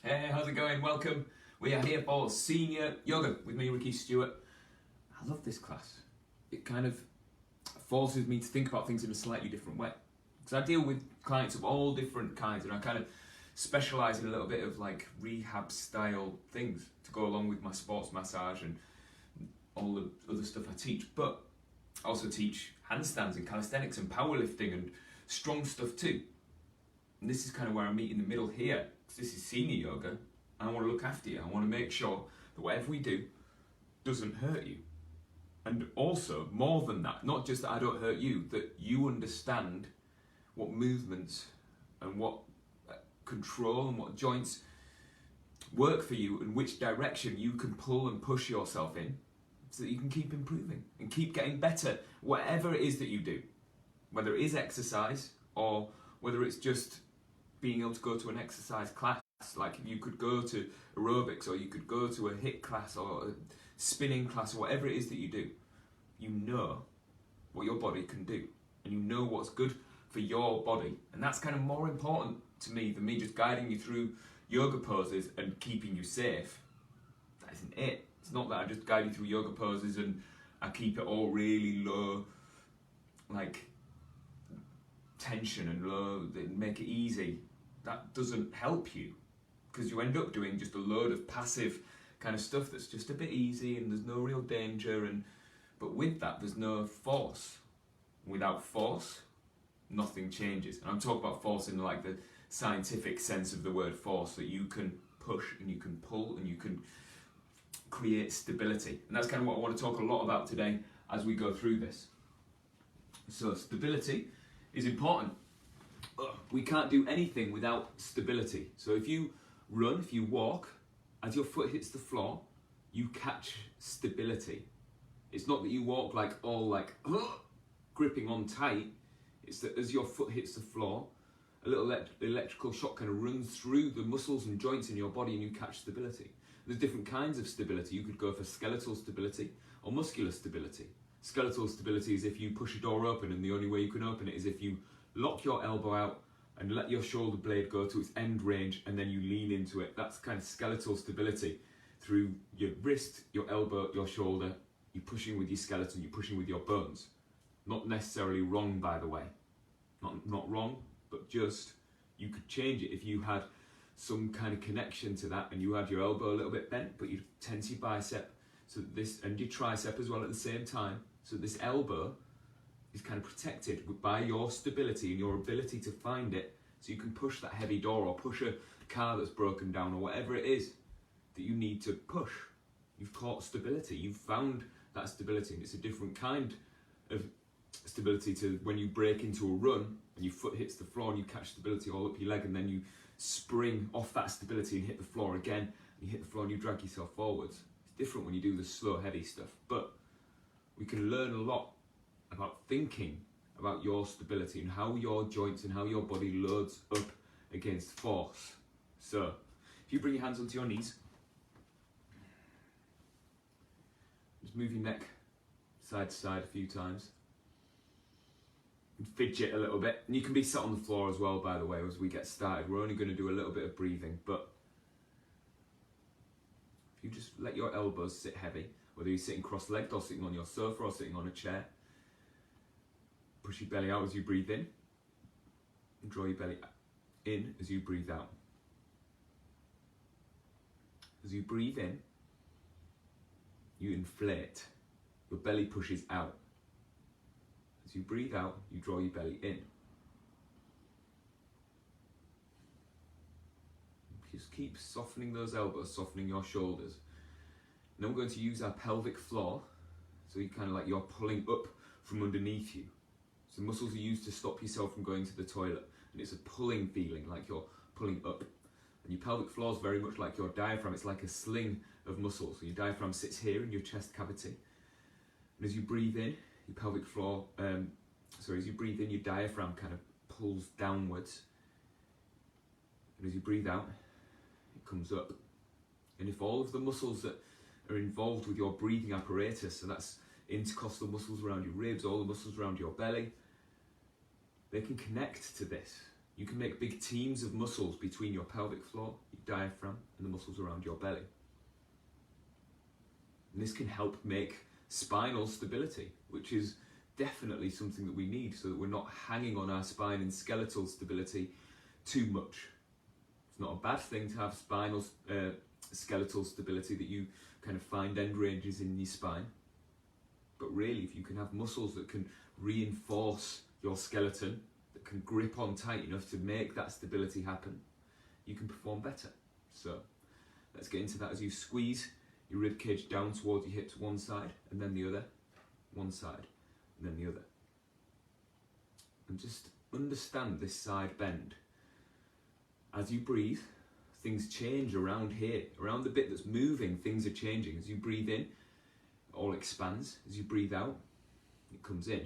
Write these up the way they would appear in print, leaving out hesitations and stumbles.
Hey, how's it going? Welcome. We are here for Senior Yoga with me, Ricky Stewart. I love this class. It kind of forces me to think about things in a slightly different way. Because I deal with clients of all different kinds and I kind of specialise in a little bit of like rehab style things to go along with my sports massage and all the other stuff I teach. But I also teach handstands and calisthenics and powerlifting and strong stuff too. And this is kind of where I meet in the middle here. This is senior yoga, and I want to look after you. I want to make sure that whatever we do doesn't hurt you. And also, more than that, not just that I don't hurt you, that you understand what movements and what control and what joints work for you and which direction you can pull and push yourself in so that you can keep improving and keep getting better, whatever it is that you do. Whether it is exercise or whether it's just being able to go to an exercise class, like you could go to aerobics or you could go to a HIIT class or a spinning class or whatever it is that you do, you know what your body can do and you know what's good for your body, and that's kind of more important to me than me just guiding you through yoga poses and keeping you safe. That isn't it. It's not that I just guide you through yoga poses and I keep it all really low, like tension and low, make it easy. That doesn't help you because you end up doing just a load of passive kind of stuff that's just a bit easy and there's no real danger, but with that there's no force. Without force, nothing changes. And I'm talking about force in like the scientific sense of the word force, that you can push and you can pull and you can create stability. And that's kind of what I want to talk a lot about today as we go through this. So stability is important. We can't do anything without stability. So if you run, if you walk, as your foot hits the floor, you catch stability. It's not that you walk like all like gripping on tight. It's that as your foot hits the floor, a little electrical shock kind of runs through the muscles and joints in your body and you catch stability. There's different kinds of stability. You could go for skeletal stability or muscular stability. Skeletal stability is if you push a door open and the only way you can open it is if you lock your elbow out and let your shoulder blade go to its end range and then you lean into it. That's kind of skeletal stability through your wrist, your elbow, your shoulder. You're pushing with your skeleton, you're pushing with your bones. Not necessarily wrong, by the way. Not wrong, but just you could change it if you had some kind of connection to that and you had your elbow a little bit bent, but you'd tense your bicep so this and your tricep as well at the same time. So this elbow is kind of protected by your stability and your ability to find it, so you can push that heavy door or push a car that's broken down or whatever it is that you need to push. You've caught stability, you've found that stability, and it's a different kind of stability to when you break into a run and your foot hits the floor and you catch stability all up your leg and then you spring off that stability and hit the floor again, and you hit the floor and you drag yourself forwards. It's different when you do the slow heavy stuff, but we can learn a lot about thinking about your stability and how your joints and how your body loads up against force. So if you bring your hands onto your knees, just move your neck side to side a few times and fidget a little bit. And you can be sat on the floor as well, by the way, as we get started. We're only going to do a little bit of breathing, but if you just let your elbows sit heavy, whether you're sitting cross-legged or sitting on your sofa or sitting on a chair, push your belly out as you breathe in and draw your belly in as you breathe out. As you breathe in, you inflate. Your belly pushes out. As you breathe out, you draw your belly in. Just keep softening those elbows, softening your shoulders. Now we're going to use our pelvic floor, so you kind of like you're pulling up from underneath you. So muscles are used to stop yourself from going to the toilet, and it's a pulling feeling, like you're pulling up. And your pelvic floor is very much like your diaphragm. It's like a sling of muscles. So your diaphragm sits here in your chest cavity. And as you breathe in, your pelvic floor, as you breathe in, your diaphragm kind of pulls downwards. And as you breathe out, it comes up. And if all of the muscles that are involved with your breathing apparatus, so that's intercostal muscles around your ribs, all the muscles around your belly, they can connect to this. You can make big teams of muscles between your pelvic floor, your diaphragm, and the muscles around your belly. And this can help make spinal stability, which is definitely something that we need so that we're not hanging on our spine in skeletal stability too much. It's not a bad thing to have spinal skeletal stability, that you kind of find end ranges in your spine. But really, if you can have muscles that can reinforce your skeleton, that can grip on tight enough to make that stability happen, you can perform better. So let's get into that as you squeeze your rib cage down towards your hips, one side and then the other, one side and then the other. And just understand this side bend. As you breathe, things change around here, around the bit that's moving, things are changing. As you breathe in, it all expands. As you breathe out, it comes in.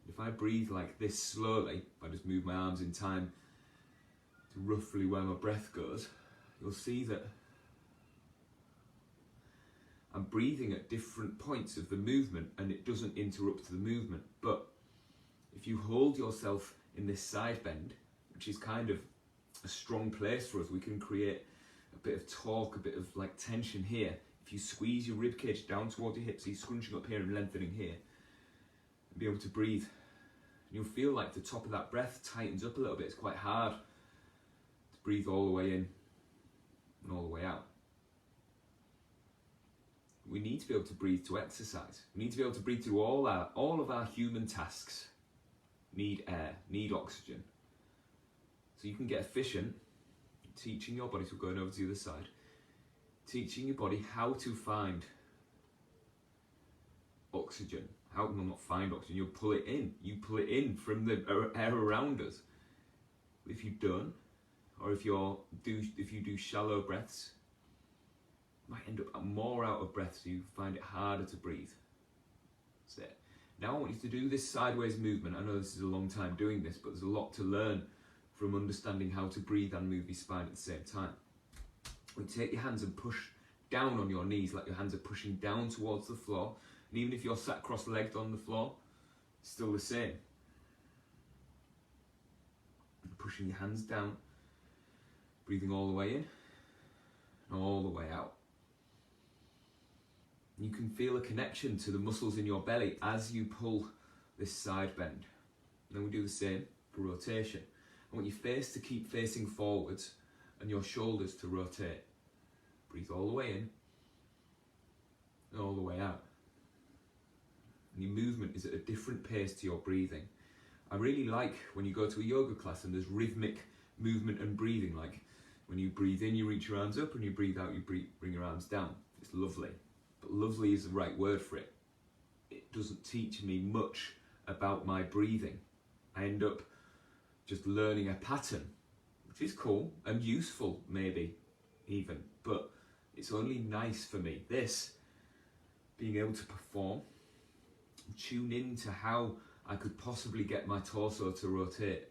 If I breathe like this slowly, if I just move my arms in time to roughly where my breath goes, you'll see that I'm breathing at different points of the movement and it doesn't interrupt the movement. But if you hold yourself in this side bend, which is kind of a strong place for us, we can create a bit of torque, a bit of like tension here. If you squeeze your rib cage down towards your hips, so you're scrunching up here and lengthening here, and be able to breathe. And you'll feel like the top of that breath tightens up a little bit. It's quite hard to breathe all the way in and all the way out. We need to be able to breathe to exercise. We need to be able to breathe through all of our human tasks. Need air, need oxygen. So you can get efficient teaching your body, so going over to the other side, teaching your body how to find oxygen. How can not find oxygen? You'll pull it in. You pull it in from the air around us. If you don't, or if you do shallow breaths, you might end up more out of breath, so you find it harder to breathe. That's it. Now I want you to do this sideways movement. I know this is a long time doing this, but there's a lot to learn from understanding how to breathe and move your spine at the same time. You take your hands and push down on your knees, like your hands are pushing down towards the floor. And even if you're sat cross-legged on the floor, it's still the same. Pushing your hands down, breathing all the way in and all the way out. You can feel a connection to the muscles in your belly as you pull this side bend. And then we do the same for rotation. I want your face to keep facing forwards and your shoulders to rotate. Breathe all the way in and all the way out. And your movement is at a different pace to your breathing. I really like when you go to a yoga class and there's rhythmic movement and breathing. Like when you breathe in, you reach your arms up, and you breathe out, you bring your arms down. It's lovely. But lovely is the right word for it. It doesn't teach me much about my breathing. I end up just learning a pattern, which is cool and useful maybe even, but it's only nice for me. This, being able to perform, tune in to how I could possibly get my torso to rotate,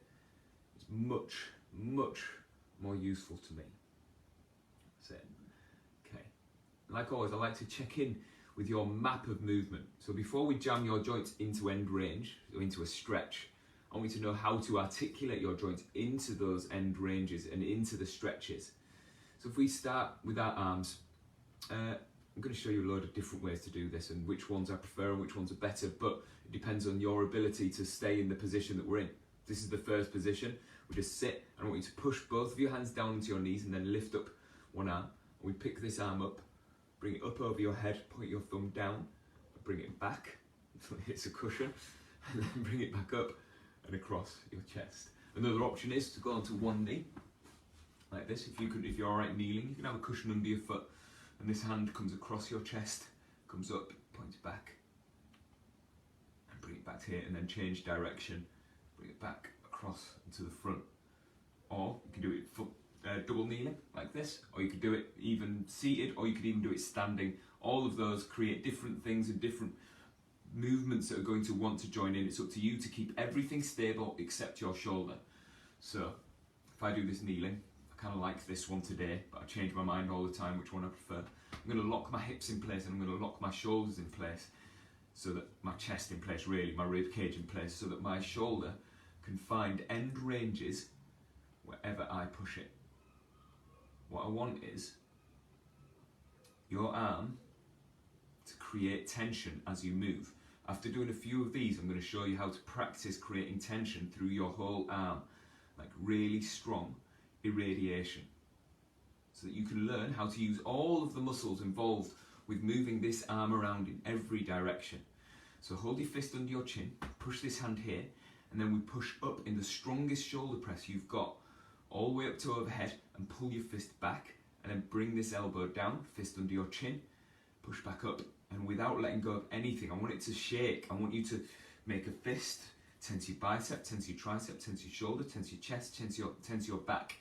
is much, much more useful to me. That's it. Okay. Like always, I like to check in with your map of movement. So before we jam your joints into end range, or into a stretch, I want you to know how to articulate your joints into those end ranges and into the stretches. So if we start with our arms, I'm going to show you a load of different ways to do this and which ones I prefer and which ones are better, but it depends on your ability to stay in the position that we're in. This is the first position. We just sit, and I want you to push both of your hands down into your knees and then lift up one arm. We pick this arm up, bring it up over your head, point your thumb down, bring it back until it hits a cushion, and then bring it back up and across your chest. Another option is to go onto one knee, like this. If you're alright kneeling, you can have a cushion under your foot, and this hand comes across your chest, comes up, points back, and bring it back to here, and then change direction, bring it back across into the front. Or you can do it double kneeling, like this, or you could do it even seated, or you could even do it standing. All of those create different things and different movements that are going to want to join in. It's up to you to keep everything stable except your shoulder. So if I do this kneeling, I kind of like this one today, but I change my mind all the time which one I prefer. I'm going to lock my hips in place, and I'm going to lock my shoulders in place, so that my chest in place, really, my rib cage in place, so that my shoulder can find end ranges wherever I push it. What I want is your arm to create tension as you move. After doing a few of these, I'm going to show you how to practice creating tension through your whole arm, like really strong irradiation, so that you can learn how to use all of the muscles involved with moving this arm around in every direction. So hold your fist under your chin, push this hand here, and then we push up in the strongest shoulder press you've got, all the way up to overhead, and pull your fist back, and then bring this elbow down, fist under your chin, push back up, and without letting go of anything, I want it to shake. I want you to make a fist, tense your bicep, tense your tricep, tense your shoulder, tense your chest, tense your back.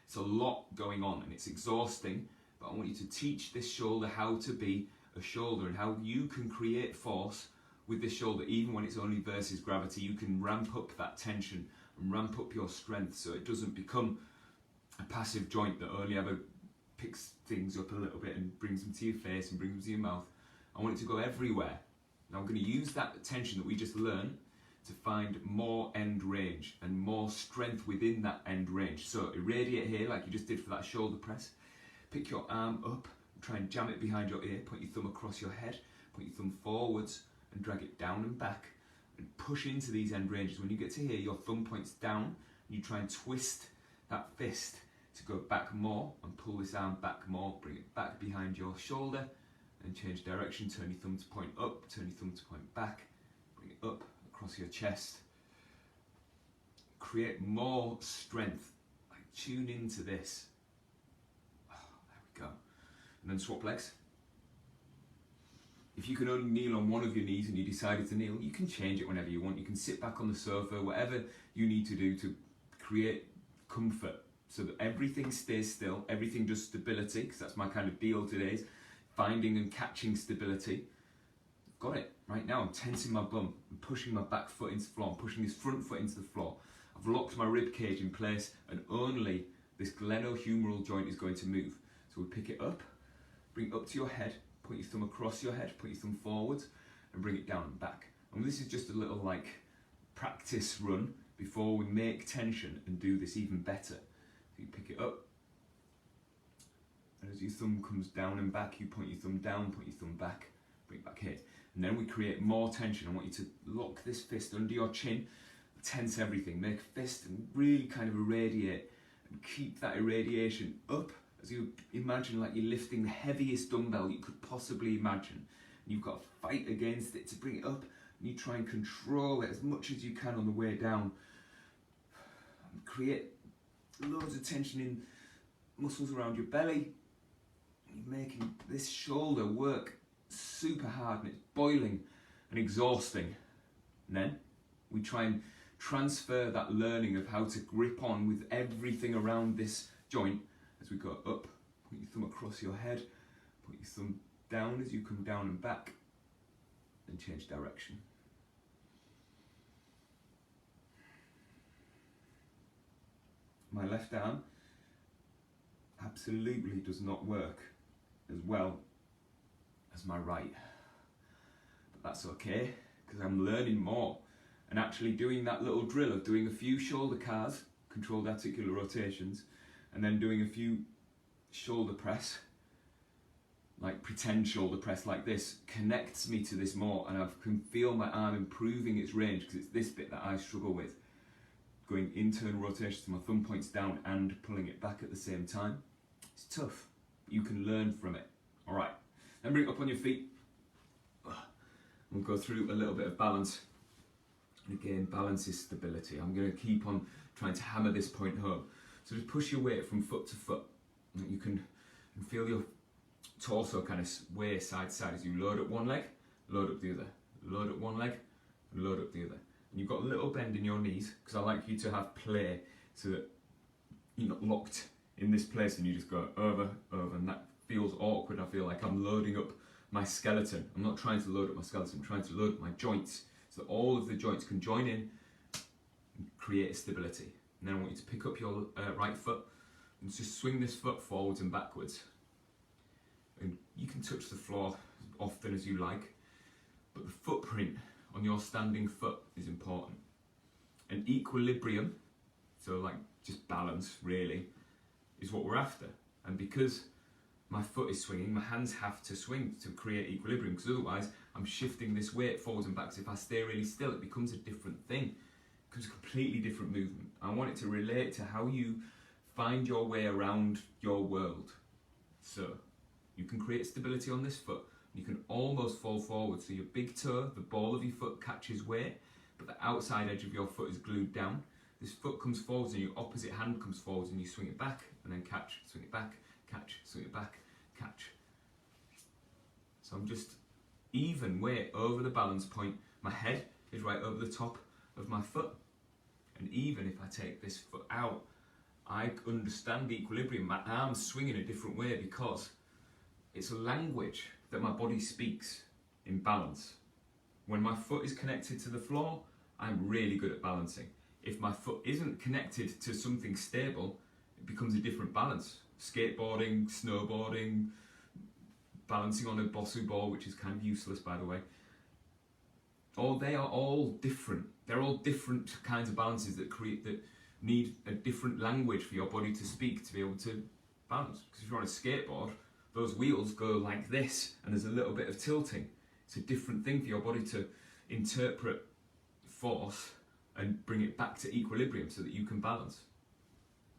It's a lot going on and it's exhausting, but I want you to teach this shoulder how to be a shoulder and how you can create force with this shoulder. Even when it's only versus gravity, you can ramp up that tension and ramp up your strength so it doesn't become a passive joint that only ever picks things up a little bit and brings them to your face and brings them to your mouth. I want it to go everywhere. Now I'm going to use that tension that we just learned to find more end range and more strength within that end range. So irradiate here like you just did for that shoulder press. Pick your arm up, try and jam it behind your ear, point your thumb across your head, point your thumb forwards and drag it down and back and push into these end ranges. When you get to here, your thumb points down and you try and twist that fist to go back more and pull this arm back more, bring it back behind your shoulder and change direction, turn your thumb to point up, turn your thumb to point back, bring it up across your chest. Create more strength, like tune into this. Oh, there we go. And then swap legs. If you can only kneel on one of your knees and you decided to kneel, you can change it whenever you want. You can sit back on the sofa, whatever you need to do to create comfort so that everything stays still, everything does stability, because that's my kind of deal today, is finding and catching stability. Got it. Right now I'm tensing my bum, I'm pushing my back foot into the floor, I'm pushing this front foot into the floor. I've locked my rib cage in place and only this glenohumeral joint is going to move. So we pick it up, bring it up to your head, point your thumb across your head, put your thumb forwards and bring it down and back. And this is just a little like practice run before we make tension and do this even better. So you pick it up, and as your thumb comes down and back, you point your thumb down, point your thumb back, bring it back here. And then we create more tension. I want you to lock this fist under your chin, tense everything, make a fist and really kind of irradiate and keep that irradiation up as you imagine like you're lifting the heaviest dumbbell you could possibly imagine. And you've got to fight against it to bring it up, and you try and control it as much as you can on the way down. And create loads of tension in muscles around your belly. You're making this shoulder work super hard and it's boiling and exhausting. And then we try and transfer that learning of how to grip on with everything around this joint as we go up. Put your thumb across your head, put your thumb down as you come down and back, and change direction. My left arm absolutely does not work as well as my right, but that's okay because I'm learning more and actually doing that little drill of doing a few shoulder cars, controlled articular rotations, and then doing a few shoulder press, like pretend shoulder press like this, connects me to this more, and I can feel my arm improving its range because it's this bit that I struggle with, going internal rotations, my thumb points down and pulling it back at the same time. It's tough, but you can learn from it. All right, then bring it up on your feet. We'll go through a little bit of balance. And again, balance is stability. I'm going to keep on trying to hammer this point home. So just push your weight from foot to foot. You can feel your torso kind of sway side to side as you load up one leg, load up the other, load up one leg, and load up the other. And you've got a little bend in your knees because I like you to have play so that you're not locked in this place and you just go over, and that feels awkward. I feel like I'm loading up my skeleton. I'm not trying to load up my skeleton, I'm trying to load up my joints so that all of the joints can join in and create a stability. And then I want you to pick up your right foot and just swing this foot forwards and backwards. And you can touch the floor as often as you like, but the footprint on your standing foot is important. And equilibrium, So like just balance really is what we're after. And because my foot is swinging, my hands have to swing to create equilibrium, because otherwise I'm shifting this weight forwards and backs. If I stay really still, it becomes a different thing. It becomes a completely different movement. I want it to relate to how you find your way around your world. So you can create stability on this foot. You can almost fall forward, so your big toe, the ball of your foot, catches weight, but the outside edge of your foot is glued down. This foot comes forwards and your opposite hand comes forwards, and you swing it back and then catch, swing it back, catch, swing it back, catch. So I'm just even weight over the balance point. My head is right over the top of my foot. And even if I take this foot out, I understand the equilibrium. My arms swing in a different way because it's a language that my body speaks in balance. When my foot is connected to the floor, I'm really good at balancing. If my foot isn't connected to something stable, it becomes a different balance. Skateboarding, snowboarding, balancing on a Bosu ball, which is kind of useless by the way. They are all different. They're all different kinds of balances that need a different language for your body to speak to be able to balance. Because if you're on a skateboard, those wheels go like this and there's a little bit of tilting. It's a different thing for your body to interpret force and bring it back to equilibrium so that you can balance.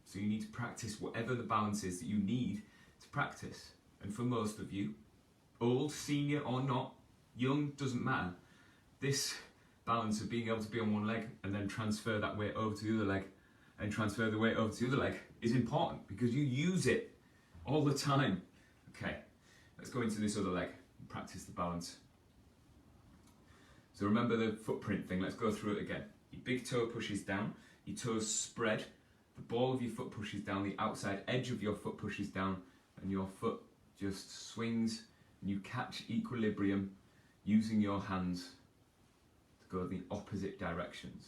So you need to practice whatever the balance is that you need to practice. And for most of you, old, senior or not, young, doesn't matter, this balance of being able to be on one leg and then transfer that weight over to the other leg and transfer the weight over to the other leg is important because you use it all the time. Okay, let's go into this other leg and practice the balance. So remember the footprint thing, let's go through it again. Your big toe pushes down, your toes spread, the ball of your foot pushes down, the outside edge of your foot pushes down, and your foot just swings and you catch equilibrium using your hands to go the opposite directions.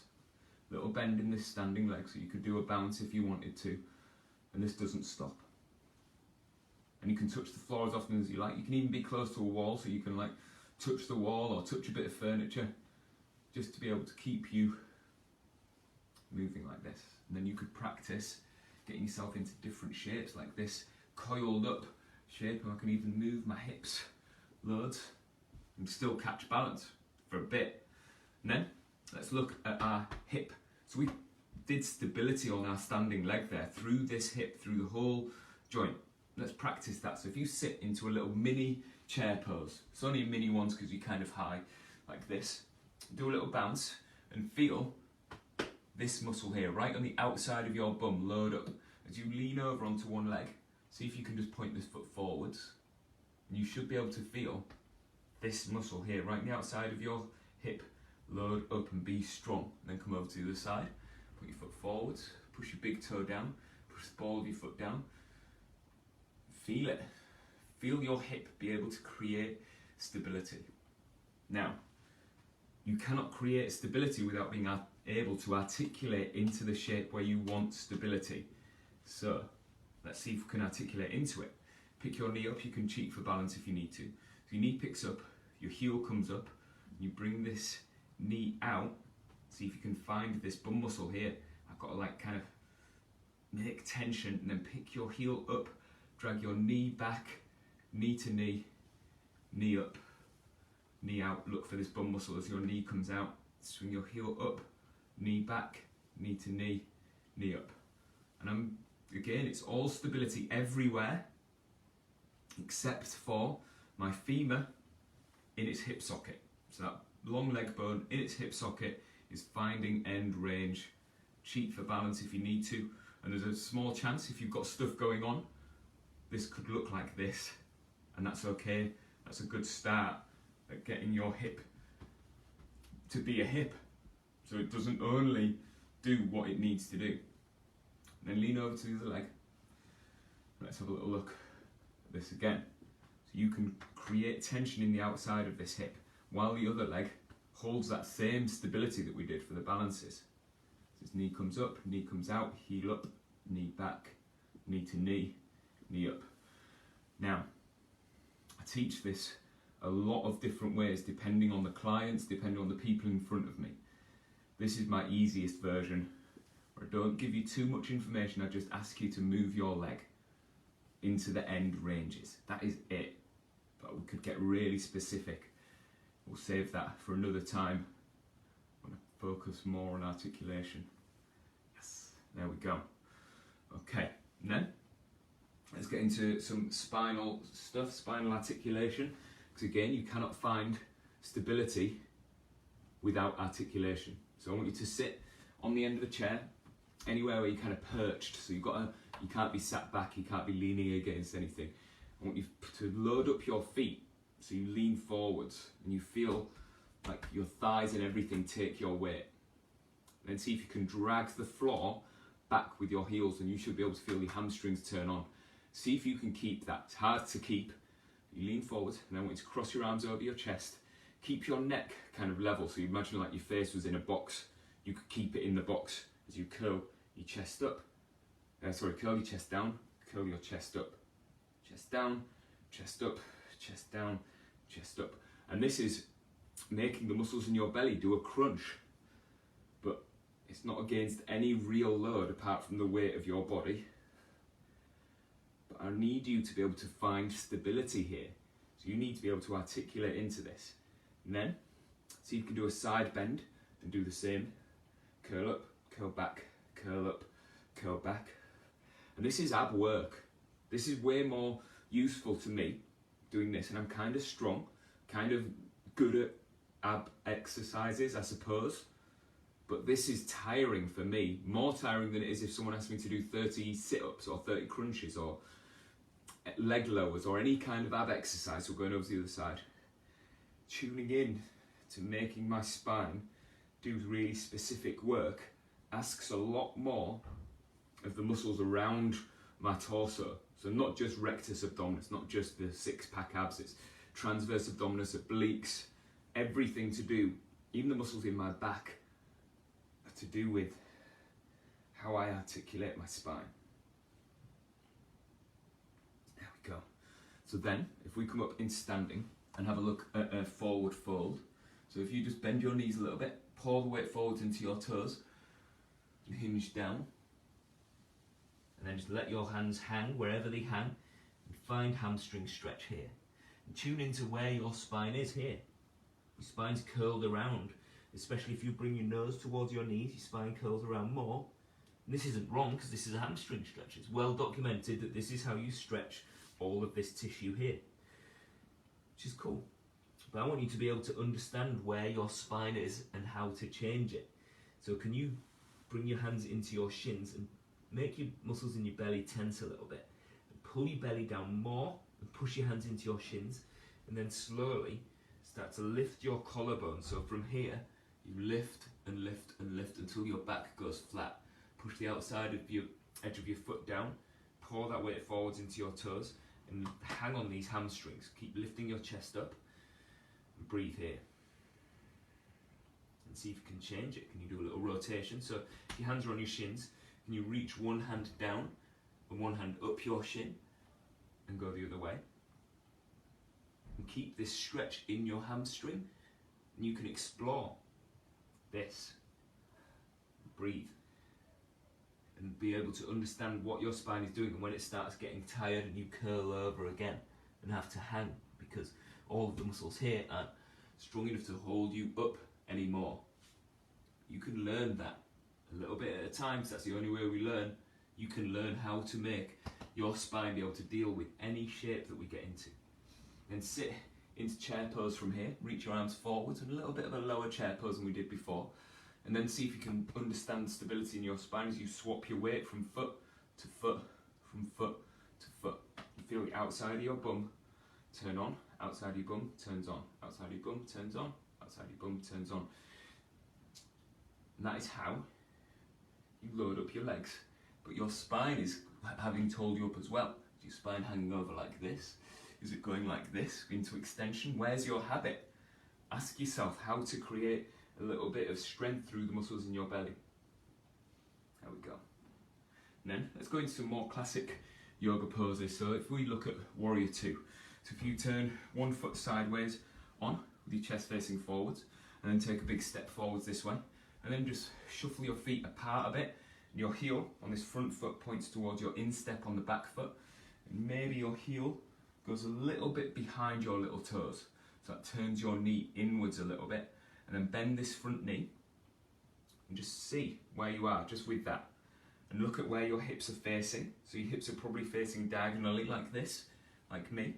Little bend in this standing leg, so you could do a bounce if you wanted to, and this doesn't stop. And you can touch the floor as often as you like. You can even be close to a wall, so you can like touch the wall or touch a bit of furniture just to be able to keep you moving like this. And then you could practice getting yourself into different shapes like this coiled up shape, and I can even move my hips loads and still catch balance for a bit. And then let's look at our hip. So we did stability on our standing leg there through this hip, through the whole joint. Let's practice that. So if you sit into a little mini chair pose, it's only a mini ones because you're kind of high, like this. Do a little bounce and feel this muscle here, right on the outside of your bum, load up. As you lean over onto one leg, see if you can just point this foot forwards. And you should be able to feel this muscle here, right on the outside of your hip, load up and be strong. And then come over to the other side, put your foot forwards, push your big toe down, push the ball of your foot down. Feel it. Feel your hip be able to create stability. Now, you cannot create stability without being able to articulate into the shape where you want stability. So, let's see if we can articulate into it. Pick your knee up, you can cheat for balance if you need to. So your knee picks up, your heel comes up, you bring this knee out, see if you can find this bum muscle here. I've got to like kind of make tension and then pick your heel up, drag your knee back, knee to knee, knee up, knee out, look for this bum muscle as your knee comes out, swing your heel up, knee back, knee to knee, knee up. And again, it's all stability everywhere except for my femur in its hip socket. So that long leg bone in its hip socket is finding end range. Cheat for balance if you need to, and there's a small chance if you've got stuff going on, this could look like this, and that's okay. That's a good start at getting your hip to be a hip, so it doesn't only do what it needs to do. And then lean over to the other leg. Let's have a little look at this again. So you can create tension in the outside of this hip while the other leg holds that same stability that we did for the balances. So this knee comes up, knee comes out, heel up, knee back, knee to knee, knee up. Now, I teach this a lot of different ways depending on the clients, depending on the people in front of me. This is my easiest version I don't give you too much information, I just ask you to move your leg into the end ranges. That is it. But we could get really specific. We'll save that for another time. I want to focus more on articulation. Yes, there we go. Okay, and then let's get into some spinal stuff, spinal articulation. Because again, you cannot find stability without articulation. So I want you to sit on the end of the chair, anywhere where you're kind of perched. So you can't be sat back, you can't be leaning against anything. I want you to load up your feet so you lean forwards and you feel like your thighs and everything take your weight. And then see if you can drag the floor back with your heels, and you should be able to feel your hamstrings turn on. See if you can keep that. It's hard to keep. You lean forward, and I want you to cross your arms over your chest. Keep your neck kind of level, so you imagine like your face was in a box. You could keep it in the box as you curl your chest up. Curl your chest down, curl your chest up. Chest down, chest up, chest down, chest up. And this is making the muscles in your belly do a crunch. But it's not against any real load apart from the weight of your body. But I need you to be able to find stability here. So you need to be able to articulate into this. And then, see if you can do a side bend and do the same. Curl up, curl back, curl up, curl back. And this is ab work. This is way more useful to me doing this, and I'm kind of strong, kind of good at ab exercises, I suppose. But this is tiring for me, more tiring than it is if someone asked me to do 30 sit-ups or 30 crunches or leg lowers or any kind of ab exercise. We're going over to the other side. Tuning in to making my spine do really specific work asks a lot more of the muscles around my torso. So not just rectus abdominis, not just the six-pack abs, it's transverse abdominis, obliques, everything to do, even the muscles in my back, are to do with how I articulate my spine. There we go. So then, if we come up in standing and have a look at a forward fold, so if you just bend your knees a little bit, pour the weight forwards into your toes, and hinge down, and then just let your hands hang wherever they hang, and find hamstring stretch here. And tune into where your spine is here. Your spine's curled around, especially if you bring your nose towards your knees, your spine curls around more. And this isn't wrong, because this is a hamstring stretch. It's well documented that this is how you stretch all of this tissue here, which is cool. But I want you to be able to understand where your spine is and how to change it. So can you bring your hands into your shins and make your muscles in your belly tense a little bit, and pull your belly down more and push your hands into your shins, and then slowly start to lift your collarbone. So from here you lift and lift and lift until your back goes flat. Push the outside of your edge of your foot down, pour that weight forwards into your toes, and hang on these hamstrings. Keep lifting your chest up and breathe here. And see if you can change it. Can you do a little rotation? So if your hands are on your shins, can you reach one hand down and one hand up your shin and go the other way? And keep this stretch in your hamstring, and you can explore this. Breathe. And be able to understand what your spine is doing, and when it starts getting tired and you curl over again and have to hang because all of the muscles here aren't strong enough to hold you up anymore. You can learn that a little bit at a time, because that's the only way we learn. You can learn how to make your spine be able to deal with any shape that we get into. Then sit into chair pose from here, reach your arms forwards, and a little bit of a lower chair pose than we did before. And then see if you can understand stability in your spine as you swap your weight from foot to foot, from foot to foot. You feel the outside of your bum turn on, outside of your bum turns on, outside of your bum turns on, outside of your bum turns on. And that is how you load up your legs. But your spine is having told you up as well. Is your spine hanging over like this? Is it going like this into extension? Where's your habit? Ask yourself how to create a little bit of strength through the muscles in your belly. There we go. And then let's go into some more classic yoga poses. So if we look at Warrior 2, so if you turn one foot sideways on with your chest facing forwards, and then take a big step forwards this way, and then just shuffle your feet apart a bit, And your heel on this front foot points towards your instep on the back foot, and maybe your heel goes a little bit behind your little toes. So that turns your knee inwards a little bit, and then bend this front knee and just see where you are just with that. And look at where your hips are facing. So your hips are probably facing diagonally like this, like me.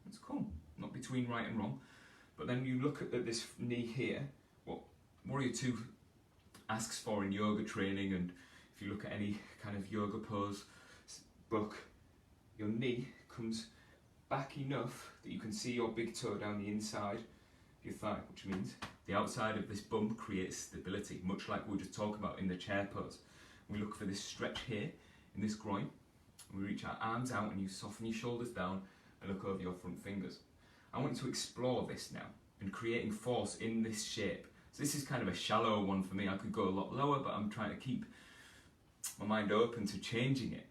It's cool, not between right and wrong. But then you look at this knee here, what Warrior 2 asks for in yoga training, and if you look at any kind of yoga pose book, your knee comes back enough that you can see your big toe down the inside of your thigh, which means the outside of this bum creates stability, much like we were just talking about in the chair pose. We look for this stretch here in this groin, and we reach our arms out and you soften your shoulders down and look over your front fingers. I want you to explore this now and creating force in this shape. So this is kind of a shallow one for me. I could go a lot lower, but I'm trying to keep my mind open to changing it.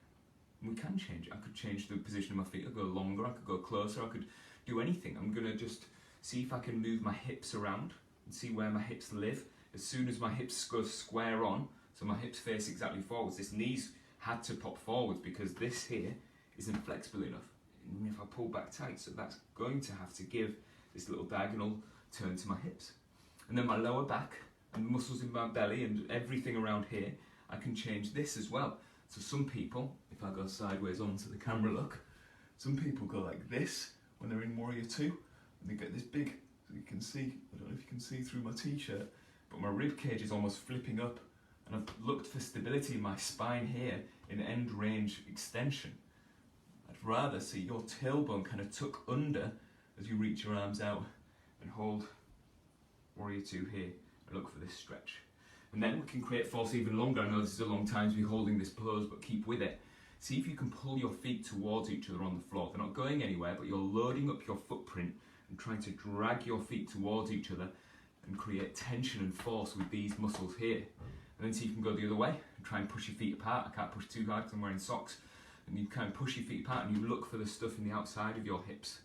We can change it. I could change the position of my feet. I could go longer, I could go closer, I could do anything. I'm gonna just see if I can move my hips around and see where my hips live. As soon as my hips go square on, so my hips face exactly forwards, this knee's had to pop forwards because this here isn't flexible enough. And if I pull back tight, so that's going to have to give this little diagonal turn to my hips. And then my lower back and the muscles in my belly and everything around here, I can change this as well. So some people, if I go sideways onto the camera look, some people go like this when they're in Warrior 2, and they get this big, so you can see, I don't know if you can see through my t-shirt, but my rib cage is almost flipping up, and I've looked for stability in my spine here in end range extension. I'd rather see your tailbone kind of tuck under as you reach your arms out and hold Warrior 2 here and look for this stretch. And then we can create force even longer. I know this is a long time to be holding this pose, but keep with it. See if you can pull your feet towards each other on the floor. They're not going anywhere, but you're loading up your footprint and trying to drag your feet towards each other and create tension and force with these muscles here. And then see if you can go the other way and try and push your feet apart. I can't push too hard because I'm wearing socks. And you kind of push your feet apart and you look for the stuff in the outside of your hips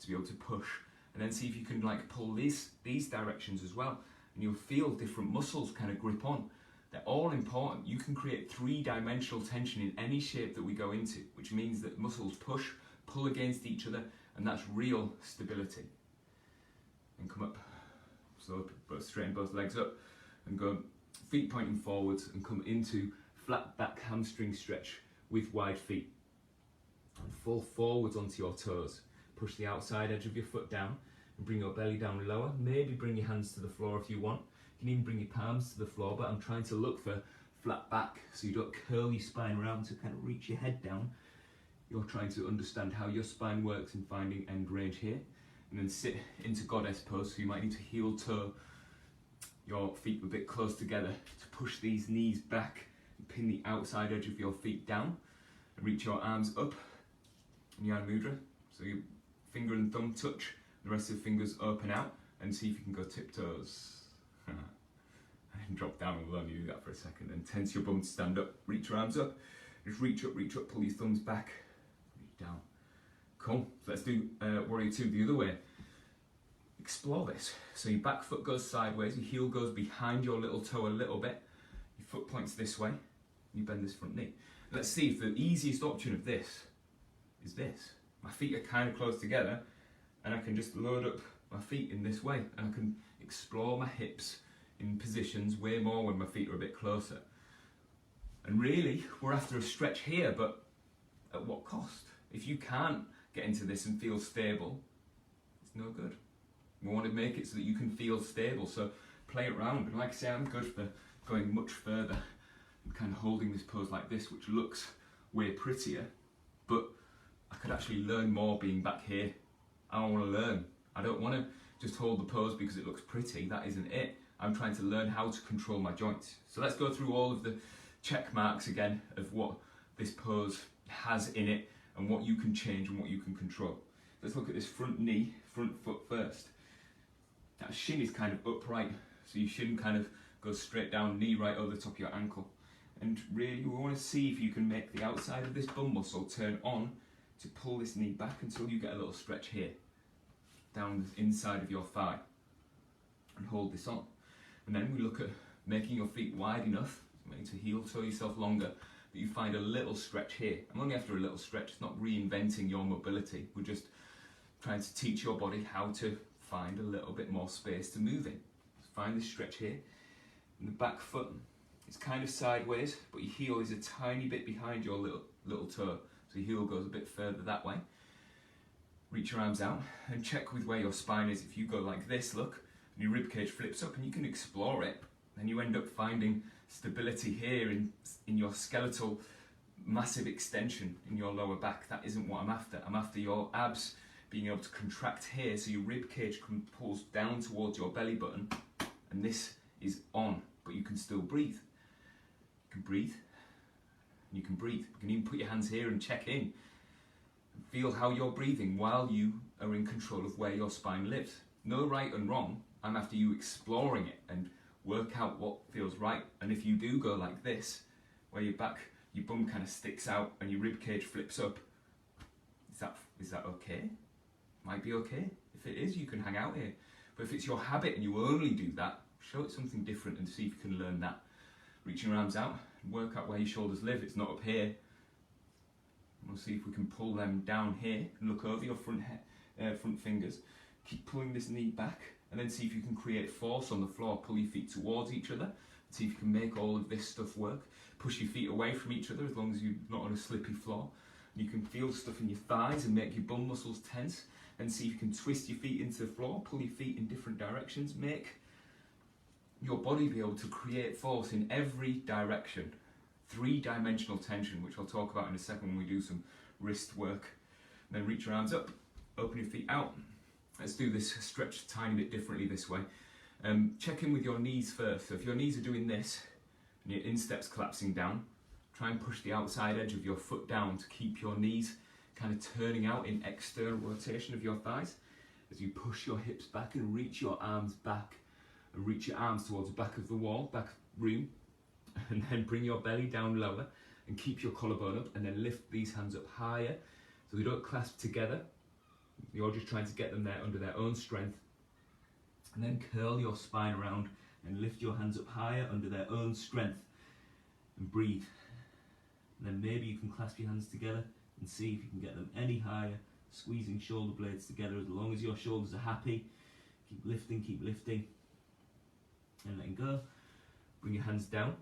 to be able to push. And then see if you can like pull these directions as well. And you'll feel different muscles kind of grip on. They're all important. You can create three-dimensional tension in any shape that we go into, which means that muscles push, pull against each other, and that's real stability. And come up, so straighten both legs up, and go feet pointing forwards, and come into flat back hamstring stretch with wide feet. And fall forwards onto your toes. Push the outside edge of your foot down, and bring your belly down lower. Maybe bring your hands to the floor if you want. You can even bring your palms to the floor, but I'm trying to look for flat back so you don't curl your spine around to kind of reach your head down. You're trying to understand how your spine works and finding end range here. And then sit into goddess pose, so you might need to heel toe your feet a bit close together to push these knees back and pin the outside edge of your feet down and reach your arms up in Jnana Mudra. So your finger and thumb touch, the rest of the fingers open out, and see if you can go tiptoes. And drop down and let me do that for a second. And tense your bum to stand up, reach your arms up, just reach up, pull your thumbs back, reach down. Cool, so let's do Warrior 2 the other way. Explore this. So your back foot goes sideways, your heel goes behind your little toe a little bit, your foot points this way, you bend this front knee. Let's see if the easiest option of this is this. My feet are kind of close together, and I can just load up my feet in this way, and I can explore my hips in positions way more when my feet are a bit closer. And really, we're after a stretch here, but at what cost? If you can't get into this and feel stable, it's no good. We want to make it so that you can feel stable, so play it around. And like I say, I'm good for going much further and kind of holding this pose like this, which looks way prettier, but I could actually learn more being back here. I want to learn. I don't want to just hold the pose because it looks pretty. That isn't it. I'm trying to learn how to control my joints. So let's go through all of the check marks again of what this pose has in it and what you can change and what you can control. Let's look at this front knee, front foot first. That shin is kind of upright, so your shin kind of goes straight down, knee right over the top of your ankle. And really we want to see if you can make the outside of this bum muscle turn on to pull this knee back until you get a little stretch here, down the inside of your thigh, and hold this on. And then we look at making your feet wide enough You need to heel toe yourself longer, but you find a little stretch here. I'm only after a little stretch. It's not reinventing your mobility. We're just trying to teach your body how to find a little bit more space to move in. Find this stretch here. And the back foot is kind of sideways, but your heel is a tiny bit behind your little toe. So your heel goes a bit further that way. Reach your arms out and check with where your spine is. If you go like this, look, and your rib cage flips up, and you can explore it, then you end up finding stability here in your skeletal massive extension in your lower back. That isn't what I'm after. I'm after your abs being able to contract here so your rib cage pulls down towards your belly button, and this is on, but you can still breathe. You can breathe, and you can breathe. You can even put your hands here and check in. Feel how you're breathing while you are in control of where your spine lives. No right and wrong. I'm after you exploring it and work out what feels right. And if you do go like this, where your bum kind of sticks out and your rib cage flips up, is that okay? Might be okay. If it is, you can hang out here. But if it's your habit and you only do that, show it something different and see if you can learn that. Reach your arms out and work out where your shoulders live. It's not up here. We'll see if we can pull them down here and look over your front fingers. Keep pulling this knee back and then see if you can create force on the floor. Pull your feet towards each other. See if you can make all of this stuff work. Push your feet away from each other as long as you're not on a slippy floor. You can feel stuff in your thighs and make your bum muscles tense. And see if you can twist your feet into the floor. Pull your feet in different directions. Make your body be able to create force in every direction. 3-dimensional tension, which I'll talk about in a second when we do some wrist work. And then reach your arms up, open your feet out. Let's do this stretch a tiny bit differently this way. Check in with your knees first. So if your knees are doing this and your instep's collapsing down, try and push the outside edge of your foot down to keep your knees kind of turning out in external rotation of your thighs. As you push your hips back and reach your arms back and reach your arms towards the back of the wall, back room. And then bring your belly down lower and keep your collarbone up, and then lift these hands up higher so they don't clasp together. You're just trying to get them there under their own strength. And then curl your spine around and lift your hands up higher under their own strength and breathe. And then maybe you can clasp your hands together and see if you can get them any higher, squeezing shoulder blades together as long as your shoulders are happy. Keep lifting and letting go. Bring your hands down.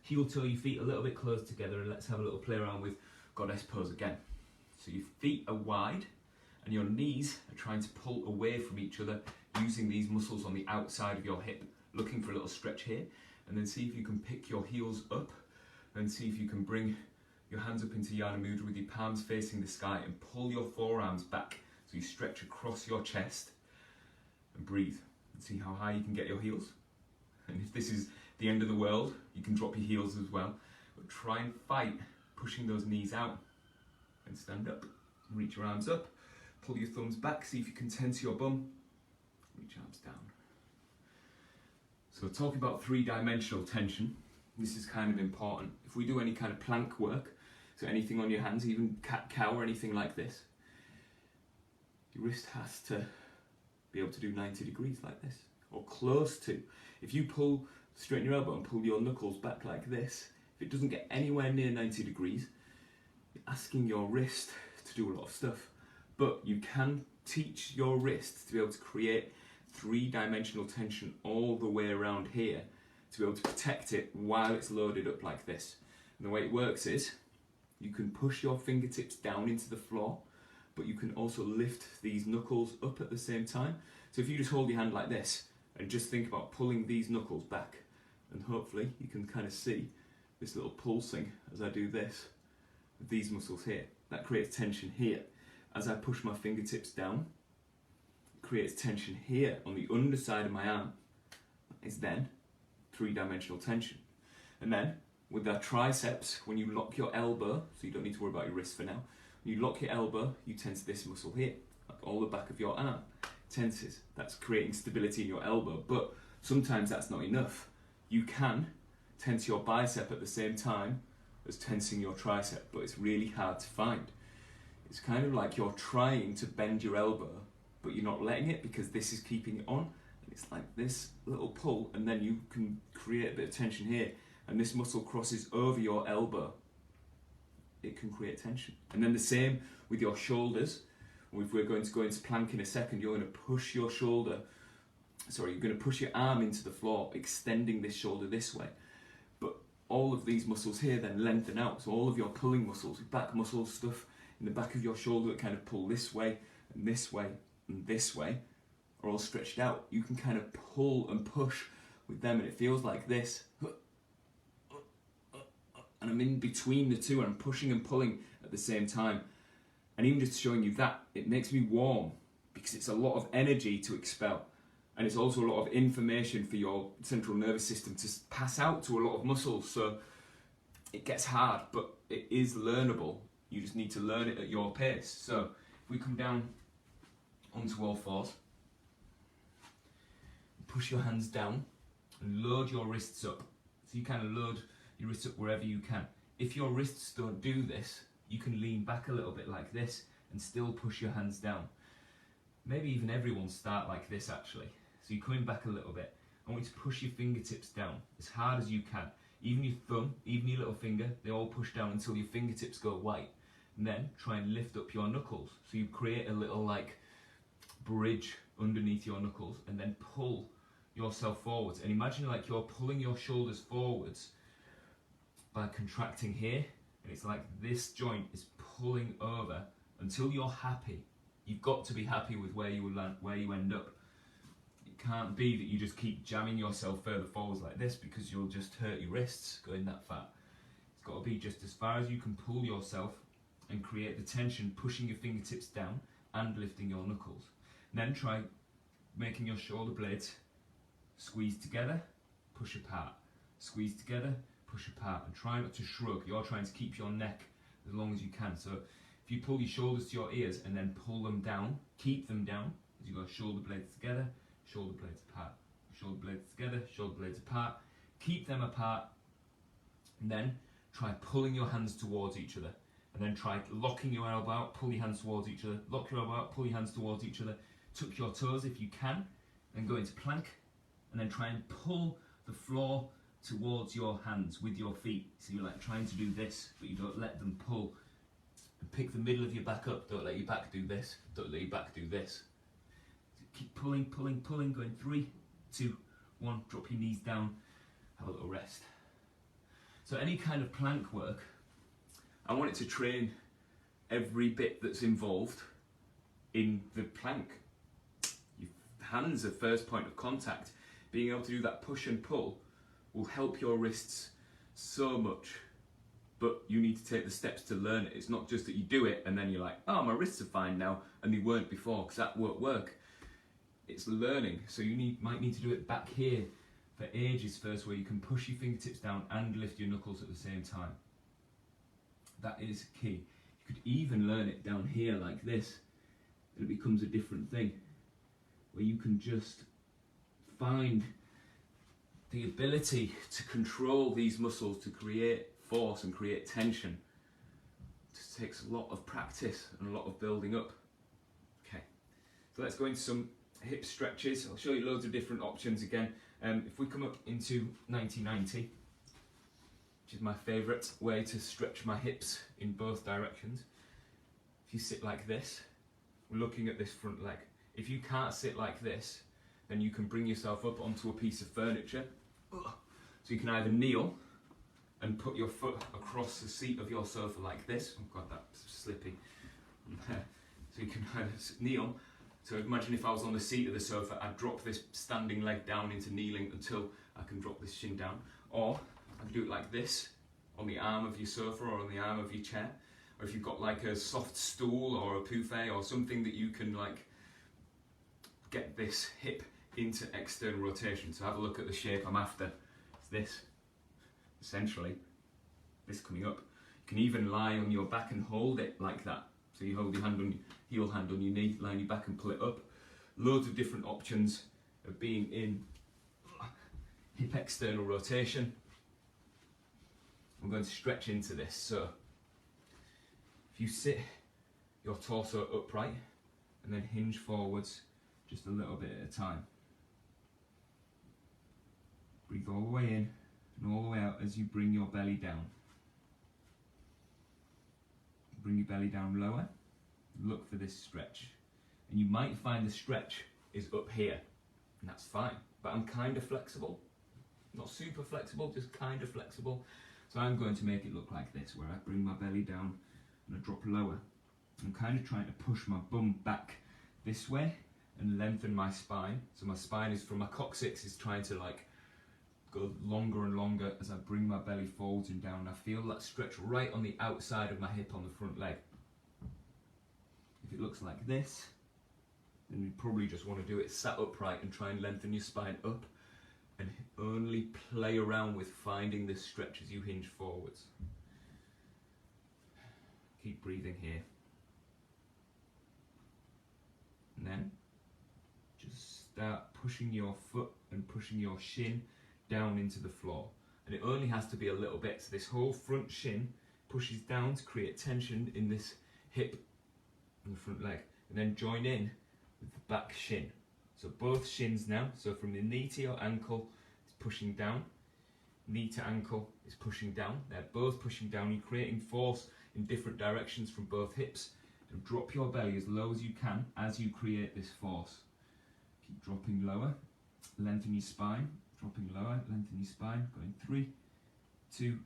Heel toe your feet a little bit close together, and let's have a little play around with goddess pose again. So your feet are wide and your knees are trying to pull away from each other using these muscles on the outside of your hip, looking for a little stretch here. And then see if you can pick your heels up and see if you can bring your hands up into Yana Mudra with your palms facing the sky and pull your forearms back so you stretch across your chest and breathe and see how high you can get your heels. And if this is the end of the world, you can drop your heels as well. But try and fight pushing those knees out and stand up. Reach your arms up, pull your thumbs back, see if you can tense your bum. Reach arms down. So talking about 3-dimensional tension, this is kind of important. If we do any kind of plank work, so anything on your hands, even cat-cow or anything like this, your wrist has to be able to do 90 degrees like this, or close to. If you straighten your elbow and pull your knuckles back like this, if it doesn't get anywhere near 90 degrees, you're asking your wrist to do a lot of stuff. But you can teach your wrist to be able to create 3-dimensional tension all the way around here, to be able to protect it while it's loaded up like this. And the way it works is, you can push your fingertips down into the floor, but you can also lift these knuckles up at the same time. So if you just hold your hand like this, and just think about pulling these knuckles back, and hopefully you can kind of see this little pulsing as I do this with these muscles here. That creates tension here. As I push my fingertips down, it creates tension here on the underside of my arm. That is then 3-dimensional tension. And then with our triceps, when you lock your elbow, so you don't need to worry about your wrist for now, when you lock your elbow, you tense this muscle here, like all the back of your arm tenses. That's creating stability in your elbow, but sometimes that's not enough. You can tense your bicep at the same time as tensing your tricep, but it's really hard to find. It's kind of like you're trying to bend your elbow, but you're not letting it because this is keeping it on. And it's like this little pull, and then you can create a bit of tension here and this muscle crosses over your elbow, it can create tension. And then the same with your shoulders. If we're going to go into plank in a second, you're going to push your you're going to push your arm into the floor, extending this shoulder this way. But all of these muscles here then lengthen out. So all of your pulling muscles, back muscles, stuff in the back of your shoulder that kind of pull this way and this way and this way are all stretched out. You can kind of pull and push with them, and it feels like this. And I'm in between the two, and I'm pushing and pulling at the same time. And even just showing you that, it makes me warm, because it's a lot of energy to expel. And it's also a lot of information for your central nervous system to pass out to a lot of muscles. So it gets hard, but it is learnable. You just need to learn it at your pace. So if we come down onto all fours, push your hands down and load your wrists up. So you kind of load your wrists up wherever you can. If your wrists don't do this, you can lean back a little bit like this and still push your hands down. Maybe even everyone start like this actually. So you're coming back a little bit. I want you to push your fingertips down as hard as you can. Even your thumb, even your little finger, they all push down until your fingertips go white. And then try and lift up your knuckles. So you create a little like bridge underneath your knuckles, and then pull yourself forwards. And imagine like you're pulling your shoulders forwards by contracting here. And it's like this joint is pulling over until you're happy. You've got to be happy with where you land, where you end up. It can't be that you just keep jamming yourself further forwards like this, because you'll just hurt your wrists going that far. It's got to be just as far as you can pull yourself and create the tension, pushing your fingertips down and lifting your knuckles. And then try making your shoulder blades squeeze together, push apart, squeeze together, push apart, and try not to shrug. You're trying to keep your neck as long as you can. So if you pull your shoulders to your ears and then pull them down, keep them down as you go shoulder blades together, shoulder blades apart, shoulder blades together, shoulder blades apart, keep them apart, and then try pulling your hands towards each other, and then try locking your elbow out, pull your hands towards each other, lock your elbow out, pull your hands towards each other, tuck your toes if you can, then go into plank, and then try and pull the floor towards your hands with your feet. So you're like trying to do this, but you don't let them pull. And pick the middle of your back up, don't let your back do this, don't let your back do this. So keep pulling, pulling, pulling, going 3, 2, 1, drop your knees down, have a little rest. So any kind of plank work, I want it to train every bit that's involved in the plank. Your hands are first point of contact. Being able to do that push and pull will help your wrists so much, but you need to take the steps to learn it. It's not just that you do it and then you're like, oh, my wrists are fine now, and they weren't before, because that won't work. It's learning. So you might need to do it back here for ages first, where you can push your fingertips down and lift your knuckles at the same time. That is key. You could even learn it down here like this, and it becomes a different thing, where you can just find the ability to control these muscles, to create force and create tension. It takes a lot of practice and a lot of building up. Okay, so let's go into some hip stretches. I'll show you loads of different options again. If we come up into 90-90, which is my favourite way to stretch my hips in both directions. If you sit like this, we're looking at this front leg. If you can't sit like this, then you can bring yourself up onto a piece of furniture. So you can either kneel and put your foot across the seat of your sofa like this. Oh God, that's slippy. So you can either kneel. So imagine if I was on the seat of the sofa, I'd drop this standing leg down into kneeling until I can drop this shin down. Or I can do it like this, on the arm of your sofa or on the arm of your chair. Or if you've got like a soft stool or a buffet or something that you can like get this hip into external rotation. So have a look at the shape I'm after. It's this, essentially, this coming up. You can even lie on your back and hold it like that. So you hold your hand on heel hand on your knee, lie on your back and pull it up. Loads of different options of being in hip external rotation. I'm going to stretch into this. So if you sit your torso upright and then hinge forwards just a little bit at a time. Breathe all the way in and all the way out as you bring your belly down. Bring your belly down lower, look for this stretch. And you might find the stretch is up here, and that's fine, but I'm kind of flexible. Not super flexible, just kind of flexible. So I'm going to make it look like this, where I bring my belly down and I drop lower. I'm kind of trying to push my bum back this way and lengthen my spine. So my spine is, from my coccyx, is trying to like go longer and longer as I bring my belly forwards and down. I feel that stretch right on the outside of my hip on the front leg. If it looks like this, then you probably just want to do it sat upright and try and lengthen your spine up, and only play around with finding this stretch as you hinge forwards. Keep breathing here. And then just start pushing your foot and pushing your shin down into the floor. And it only has to be a little bit, so this whole front shin pushes down to create tension in this hip and the front leg. And then join in with the back shin. So both shins now, so from the knee to your ankle, it's pushing down. Knee to ankle is pushing down. They're both pushing down. You're creating force in different directions from both hips. And drop your belly as low as you can as you create this force. Keep dropping lower. Lengthen your spine. Dropping lower. Lengthen your spine. Going 3, 2,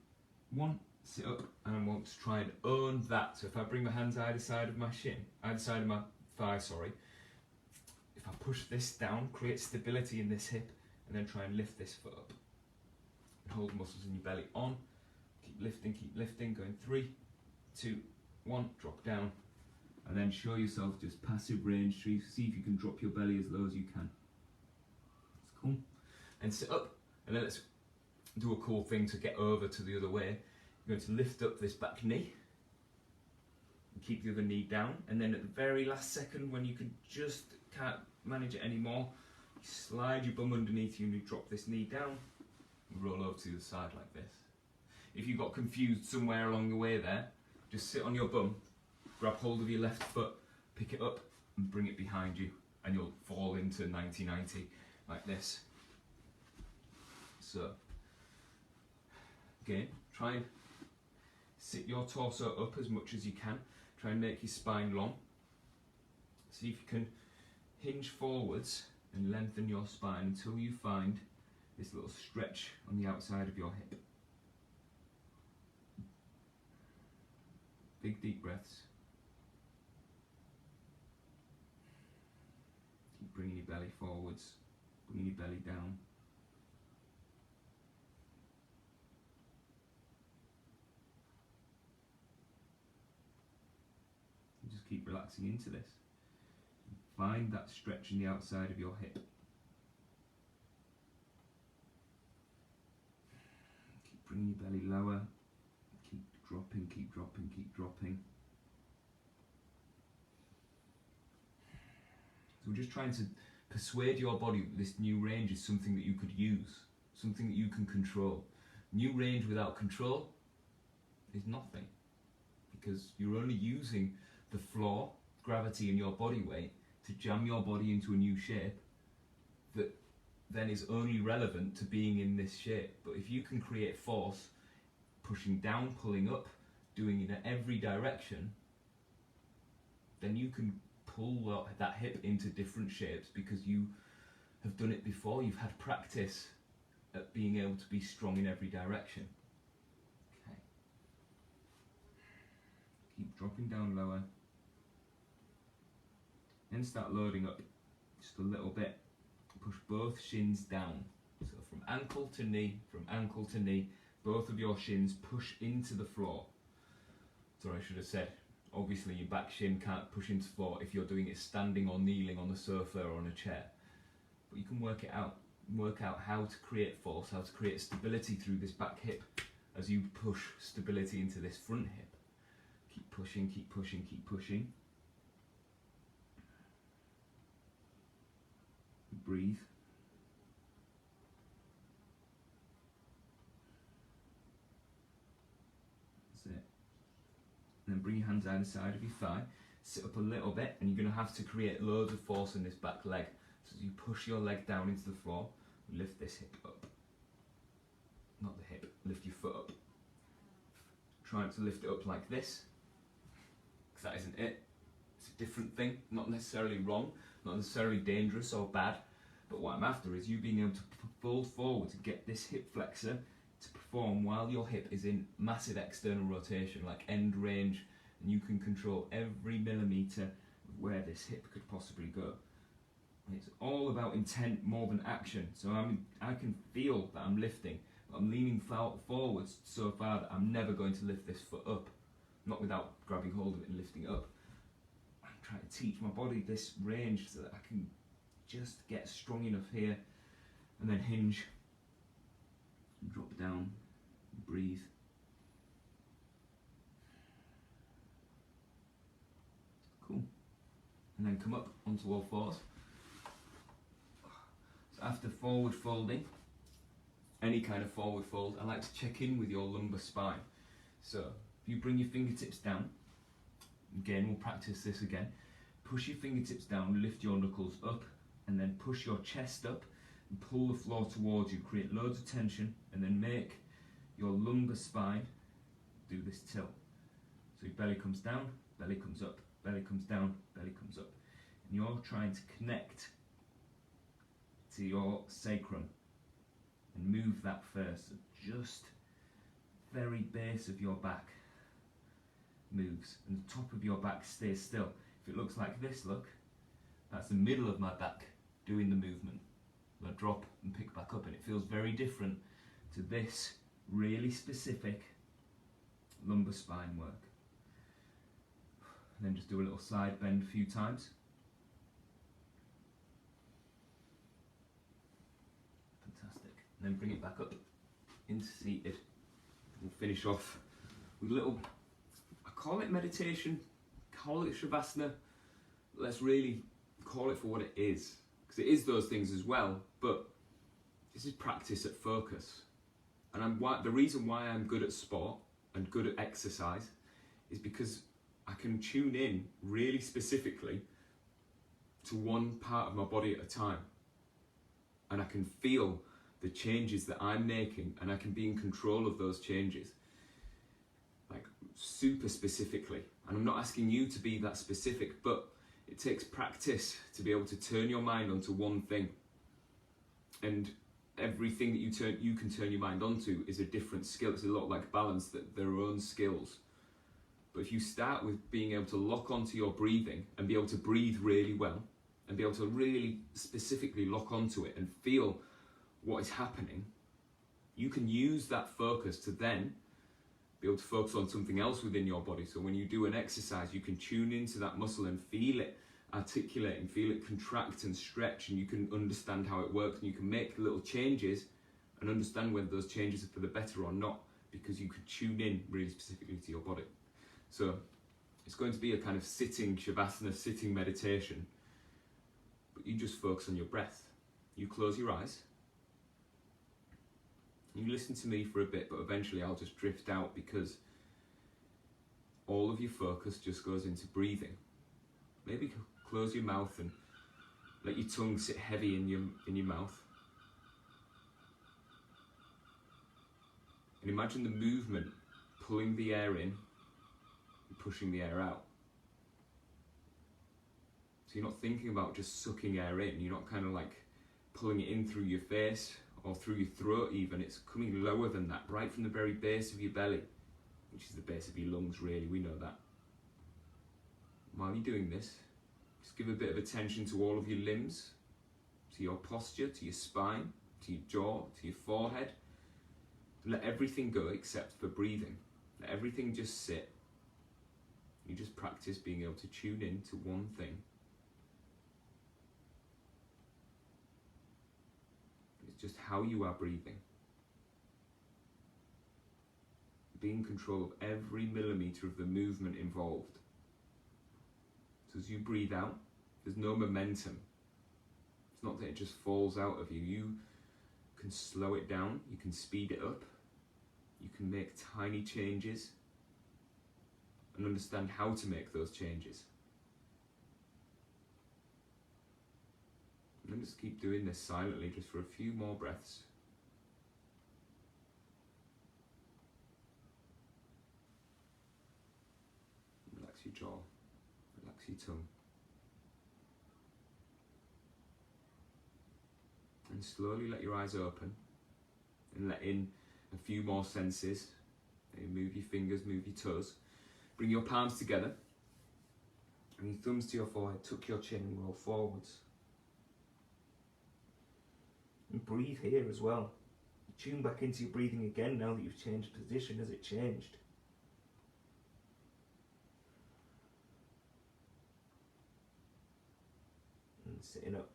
1. Sit up. And I want to try and own that. So if I bring my hands either side of my shin, either side of my thigh, sorry. If I push this down, create stability in this hip, and then try and lift this foot up. And hold muscles in your belly on. Keep lifting, going 3, 2, 1, drop down. And then show yourself just passive range. See if you can drop your belly as low as you can. That's cool. And sit up, and then let's do a cool thing to get over to the other way. You're going to lift up this back knee, and keep the other knee down, and then at the very last second, when you can't manage it anymore, you slide your bum underneath you and you drop this knee down and roll over to the other side like this. If you got confused somewhere along the way there, just sit on your bum, grab hold of your left foot, pick it up and bring it behind you, and you'll fall into 90-90 like this. So again, try and sit your torso up as much as you can. Try and make your spine long. See if you can hinge forwards and lengthen your spine until you find this little stretch on the outside of your hip. Big deep breaths. Keep bringing your belly forwards, bringing your belly down. And just keep relaxing into this. Find that stretch in the outside of your hip. Keep bringing your belly lower. Keep dropping, keep dropping, keep dropping. So we're just trying to persuade your body that this new range is something that you could use, something that you can control. New range without control is nothing, because you're only using the floor, gravity and your body weight to jam your body into a new shape that then is only relevant to being in this shape. But if you can create force, pushing down, pulling up, doing it in every direction, then you can pull that hip into different shapes because you have done it before. You've had practice at being able to be strong in every direction. Okay. Keep dropping down lower. Then start loading up just a little bit. Push both shins down. So from ankle to knee, both of your shins push into the floor. Sorry, I should have said, obviously your back shin can't push into the floor if you're doing it standing or kneeling on the sofa or on a chair. But you can work it out. Work out how to create force, how to create stability through this back hip as you push stability into this front hip. Keep pushing, keep pushing, keep pushing. Breathe. That's it. And then bring your hands either side of your thigh. Sit up a little bit, and you're going to have to create loads of force in this back leg. So as you push your leg down into the floor, lift this hip up. not the hip, lift your foot up. Try not to lift it up like this, because that isn't it. It's a different thing, not necessarily wrong, not necessarily dangerous or bad, but what I'm after is you being able to fold forward to get this hip flexor to perform while your hip is in massive external rotation, like end range, and you can control every millimetre of where this hip could possibly go. And it's all about intent more than action. So I can feel that I'm lifting, but I'm leaning forwards so far that I'm never going to lift this foot up, not without grabbing hold of it and lifting it up. I'm trying to teach my body this range so that I can just get strong enough here, and then hinge, and drop down, and breathe. Cool. And then come up onto all fours. So after forward folding, any kind of forward fold, I like to check in with your lumbar spine. So if you bring your fingertips down, again we'll practice this again, push your fingertips down, lift your knuckles up, and then push your chest up and pull the floor towards you, create loads of tension, and then make your lumbar spine do this tilt. So your belly comes down, belly comes up, belly comes down, belly comes up. And you're trying to connect to your sacrum and move that first. So just very base of your back moves and the top of your back stays still. If it looks like this, look, that's the middle of my back doing the movement. I drop and pick back up, and it feels very different to this really specific lumbar spine work. And then just do a little side bend a few times. Fantastic. And then bring it back up into seated. We'll finish off with a little, I call it meditation, call it Shavasana. Let's really call it for what it is, because it is those things as well, but this is practice at focus. And the reason why I'm good at sport and good at exercise is because I can tune in really specifically to one part of my body at a time, and I can feel the changes that I'm making, and I can be in control of those changes, like super specifically. And I'm not asking you to be that specific, but it takes practice to be able to turn your mind onto one thing. And everything that you can turn your mind onto is a different skill. It's a lot like balance, that their own skills. But if you start with being able to lock onto your breathing and be able to breathe really well, and be able to really specifically lock onto it and feel what is happening, you can use that focus to then be able to focus on something else within your body. So when you do an exercise, you can tune into that muscle and feel it articulate and feel it contract and stretch, and you can understand how it works, and you can make little changes and understand whether those changes are for the better or not, because you could tune in really specifically to your body. So it's going to be a kind of sitting Shavasana, sitting meditation, but you just focus on your breath. You close your eyes, you listen to me for a bit, but eventually I'll just drift out, because all of your focus just goes into breathing. Maybe close your mouth and let your tongue sit heavy in your mouth. And imagine the movement pulling the air in and pushing the air out. So you're not thinking about just sucking air in, you're not kind of like pulling it in through your face or through your throat even. It's coming lower than that, right from the very base of your belly, which is the base of your lungs really, we know that. While you're doing this, just give a bit of attention to all of your limbs, to your posture, to your spine, to your jaw, to your forehead. Let everything go except for breathing. Let everything just sit. You just practice being able to tune in to one thing. It's just how you are breathing. Be in control of every millimetre of the movement involved. So as you breathe out, there's no momentum. It's not that it just falls out of you. You can slow it down, you can speed it up, you can make tiny changes and understand how to make those changes. And then just keep doing this silently just for a few more breaths. your jaw, relax your tongue. And slowly let your eyes open and let in a few more senses. Move your fingers, move your toes. Bring your palms together and your thumbs to your forehead. Tuck your chin and roll forwards. And breathe here as well. Tune back into your breathing again now that you've changed position. Has it changed? And sitting up.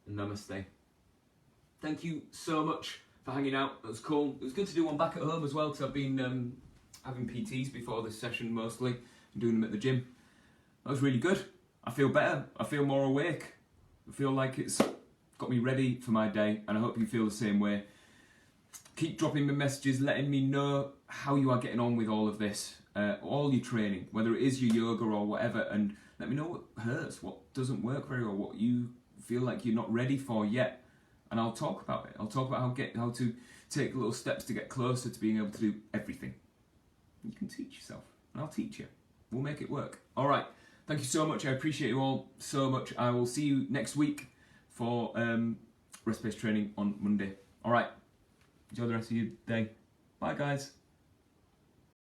And namaste. Thank you so much for hanging out. It was cool. It was good to do one back at home as well, because I've been having PTs before this session mostly, and doing them at the gym. That was really good. I feel better. I feel more awake. I feel like it's got me ready for my day, and I hope you feel the same way. Keep dropping me messages, letting me know how you are getting on with all of this, all your training, whether it is your yoga or whatever, and let me know what hurts, what doesn't work very well, what you feel like you're not ready for yet. And I'll talk about it. I'll talk about how to take little steps to get closer to being able to do everything. You can teach yourself, and I'll teach you. We'll make it work. All right. Thank you so much. I appreciate you all so much. I will see you next week for rest-based training on Monday. All right. Enjoy the rest of your day. Bye, guys.